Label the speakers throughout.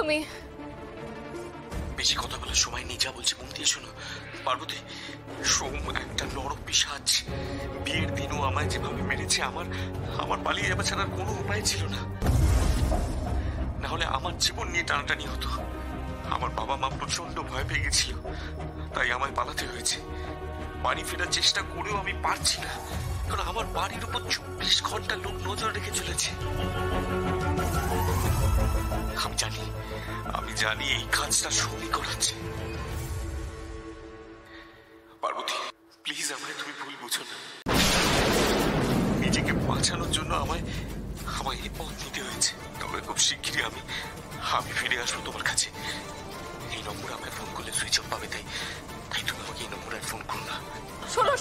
Speaker 1: তুমি?
Speaker 2: বেশি কথা বলার সময় নেই, যা বলছি মন দিয়ে শোনো। পার্বতী, সোম একটা নরপিশাচ। বিয়ের দিনও আমায় যেভাবে মেরেছে, আমার পালিয়ে যাওয়া ছাড়ার কোনো উপায় ছিল না। না হলে আমার জীবন নিয়ে টানাটানি হতো। আমার বাবা মা প্রচন্ড ভয় পেয়ে গেছিল, তাই আমায় পালাতে হয়েছে। বাড়ি ফেরার চেষ্টা করেও আমি পারছি না, কারণ আমার বাড়ির উপর 24 ঘন্টা লোক নজর রেখে চলেছে। আমি জানি এই কাজটা সোমই করাচ্ছে। পার্বতী, প্লিজ আমায় তুমি ভুল বুঝো না। নিজেকে বাঁচানোর জন্য আমায় এই পথ নিতে হয়েছে। তবে খুব শিগগিরই আমি ফিরে আসবো তোমার কাছে। এই নম্বরে আমায় ফোন করলে সুইচ অফ পাবে, তাই তুমি আমাকে এই নম্বরে আর ফোন করো না।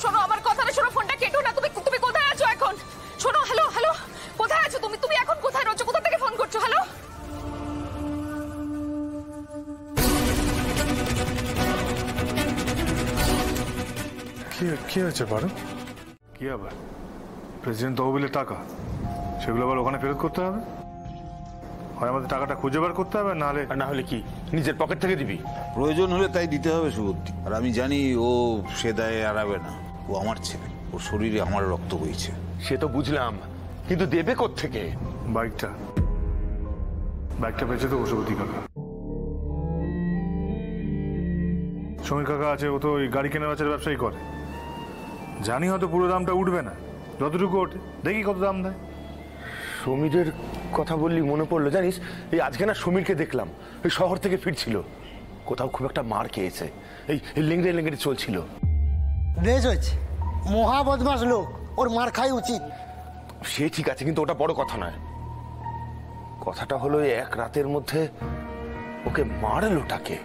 Speaker 1: শোনো আমার কথাটা শোনো, ফোনটা কেটো না। তুমি কোথায় আছো এখন? শোনো, হ্যালো, কোথায় আছো তুমি এখন কোথায় রয়েছো? কোথা থেকে ফোন করছো? হ্যালো।
Speaker 3: কি হয়েছে পারো? কি আবার প্রেসিডেন্ট তহবিলের টাকা, সেগুলো আবার ওখানে ফেরত করতে হবে? হয় আমাদের টাকাটা খুঁজে বার করতে হবে, না হলে কি নিজের পকেট থেকে দিবি?
Speaker 4: প্রয়োজন হলে তাই দিতে হবে সুবুদ্ধি। আর আমি জানি ও সে দায়ে এড়াবে না। ও আমার ছেলে, ওর শরীরে আমার রক্ত বইছে।
Speaker 5: সে তো বুঝলাম, কিন্তু দেবে কোত্থেকে?
Speaker 3: বাইকটা বেঁচে তো সুবুদ্ধি কাকা। সমীর কাকা আছে, ও তো ওই গাড়ি কেনা বেচার ব্যবসায়ী করে। জানি হয়তো পুরো দামটা উঠবে না, যতটুকু ওঠে দেখি কত দাম দেয়।
Speaker 5: সমীরের কথা বললি মনে পড়লো, জানিস এই আজকে না সমীরকে দেখলাম, ওই শহর থেকে ফিরছিল। কোথাও খুব একটা মার খেয়েছে, এই লেংড়ে চলছিল।
Speaker 6: বেশ হয়েছে, মহা বদমাস লোক, ওর মার খাই উচিত।
Speaker 5: সে ঠিক আছে, কিন্তু ওটা বড় কথা নয়। কথাটা হলো এক রাতের মধ্যে ওকে মারলোটাকে।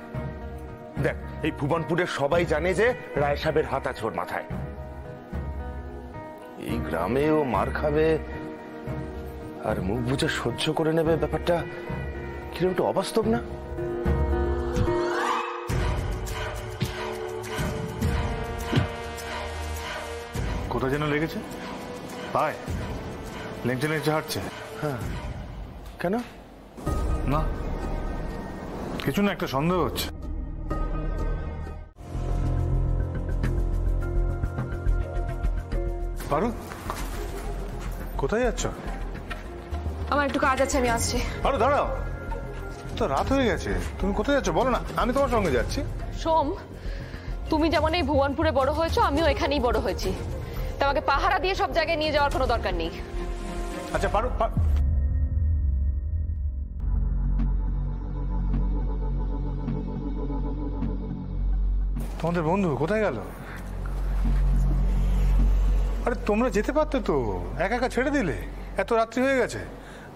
Speaker 5: দেখ, এই ভুবনপুরের সবাই জানে যে রায় সাহেবের হাত আছে ওর মাথায়। এই গ্রামে ও মার খাবে আর মুখ বুঝে সহ্য করে নেবে, ব্যাপারটা কিরকম একটু অবাস্তব না?
Speaker 3: কোথায় যেন লেগেছে, পায় লেংচে হাঁটছে।
Speaker 5: হ্যাঁ, কেন?
Speaker 3: না কিছু না, একটা সন্দেহ হচ্ছে। পারো, কোথায় যাচ্ছ?
Speaker 1: আমার একটু কাজ আছে, আমি আসছি।
Speaker 3: আরে দাঁড়াও, তো রাত হয়ে গেছে, তুমি কোথায় যাচ্ছ বলো না, আমি তোমার সঙ্গে যাচ্ছি।
Speaker 1: সোম, তুমি যেমন এই ভুবনপুরে বড় হয়েছো, আমিও এখানেই বড় হয়েছি। তোমাকে পাহারা দিয়ে সব জায়গায় নিয়ে যাওয়ার কোনো দরকার নেই।
Speaker 3: আচ্ছা পারো, তোমাদের বন্ধু কোথায় গেল? আরে তোমরা যেতে পারতে তো, একা ছেড়ে দিলে, এত রাত্রি হয়ে গেছে।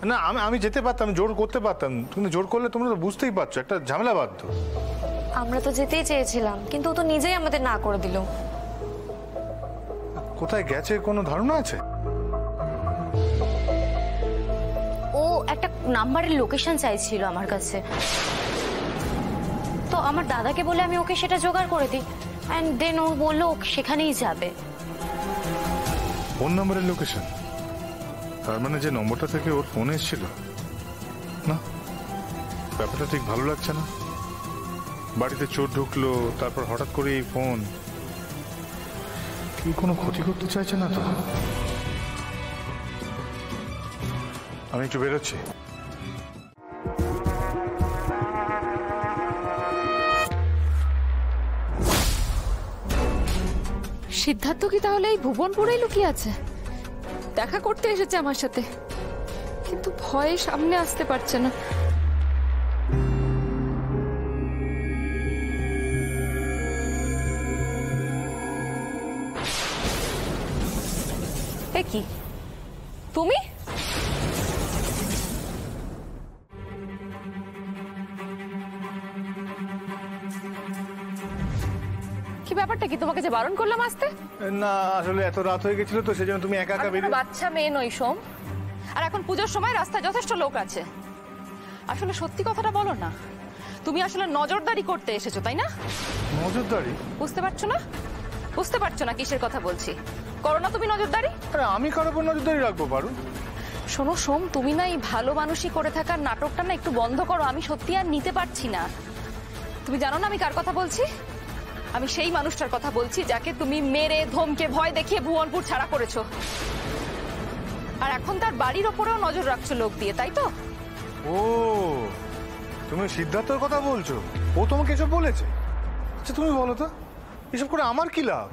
Speaker 3: না আমি যেতে পারতাম, জোর করতে পারতাম, কিন্তু জোর করলে তোমরা তো বুঝতেই পারছো একটা ঝামেলা বাধ্য।
Speaker 7: আমরা তো যেতেই চেয়েছিলাম, কিন্তু ও তো নিজেই আমাদের না করে দিল।
Speaker 3: কোথায় গেছে কোনো ধারণা আছে?
Speaker 7: ও একটা নাম্বারের লোকেশন চাইছিল আমার কাছে, তো আমার দাদাকে বলে আমি ওকে সেটা জোগাড় করে দিই, এন্ড দেন ও বললো ও সেখানেই যাবে।
Speaker 3: ফোন নাম্বারের লোকেশন? তার মানে যে নম্বরটা থেকে ওর ফোন এসেছিল? না, ব্যাপারটা ঠিক ভালো লাগছে না। বাড়িতে চোর ঢুকলো, তারপর হঠাৎ করে এই ফোন। কি কোনো ক্ষতি করতে চাইছে না তো? আমি একটু বেরোচ্ছি।
Speaker 1: সিদ্ধার্থ কি তাহলে এই ভুবনপুরেই লুকিয়ে আছে? দেখা করতে এসেছে আমার সাথে, কিন্তু ভয়ে সামনে আসতে পারছে না। এ কি তুমি? কি ব্যাপারটা কি? তোমাকে যে বারণ করলাম আসতে?
Speaker 3: না আসলে এত রাত হয়ে গেছিল তো, সেজন্য তুমি একা একা বেরিয়ে।
Speaker 1: বাচ্চা মেয়ে নই সোম, আর এখন পুজোর সময় রাস্তায় যথেষ্ট লোক আছে। আসলে সত্যি কথাটা বলো না, তুমি আসলে নজরদারি করতে এসেছো তাই না?
Speaker 3: নজরদারি?
Speaker 1: বুঝতে পারছো না? বুঝতে পারছো না কিসের কথা বলছি? করো না তুমি নজরদারি?
Speaker 3: আরে আমি কারোর উপর নজরদারি রাখবো পারো?
Speaker 1: শোনো সোম, তুমি না এই ভালো মানুষই করে থাকার নাটকটা না একটু বন্ধ করো। আমি সত্যি আর নিতে পারছি না। তুমি জানো না আমি কার কথা বলছি? আমি সেই মানুষটার কথা বলছি যাকে তুমি মেরে ধমকে ভয় দেখিয়ে ভুবনপুর ছাড়া করেছো, আর এখন তার বাড়ির ওপরেও নজর রাখছো লোক দিয়ে, তাই তো?
Speaker 3: ও, তুমি সিদ্ধার্থর কথা বলছো? ও তোমাকে এসব বলেছে? আচ্ছা তুমি বলো তো, এসব করে আমার কি লাভ?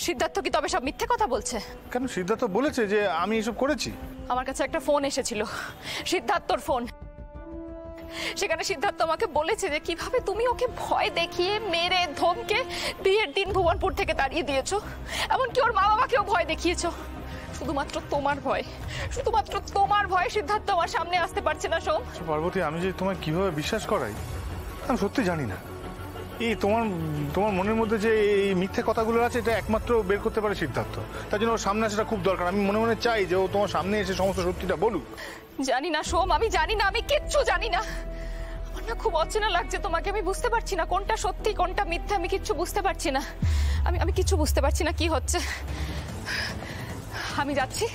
Speaker 1: সিদ্ধার্থ কি তবে সব মিথ্যে কথা বলছে?
Speaker 3: কেন, সিদ্ধার্থ বলেছে যে আমি এসব করেছি?
Speaker 1: আমার কাছে একটা ফোন এসেছিল, সিদ্ধার্থর ফোন। সেখানে সিদ্ধার্থ আমাকে বলেছে যে কিভাবে তুমি ওকে ভয় দেখিয়ে মেরে ধমকে বিয়ের দিন ভুবনপুর থেকে তাড়িয়ে দিয়েছো, এমনকি ওর মা বাবাকেও ভয় দেখিয়েছো। শুধুমাত্র তোমার ভয়, শুধুমাত্র তোমার ভয় সিদ্ধার্থ আমার সামনে আসতে পারছে না। সোম,
Speaker 3: পার্বতী, আমি যে তোমায় কিভাবে বিশ্বাস করাই আমি সত্যি জানি না। এই তোমার মনের মধ্যে যে এই মিথ্যে কথাগুলো আছে, এটা একমাত্র বের করতে পারে সিদ্ধার্থ। তার জন্য ওর সামনে আসাটা খুব দরকার। আমি মনে মনে চাই যে ও তোমার সামনে এসে সমস্ত সত্যিটা বলুক।
Speaker 1: জানি না সোম, আমি জানি না, আমি কিচ্ছু জানি না। আমার না খুব অচেনা লাগছে তোমাকে। আমি বুঝতে পারছি না কোনটা সত্যি কোনটা মিথ্যে। আমি কিচ্ছু বুঝতে পারছি না। আমি কিচ্ছু বুঝতে পারছি না কি হচ্ছে। আমি যাচ্ছি।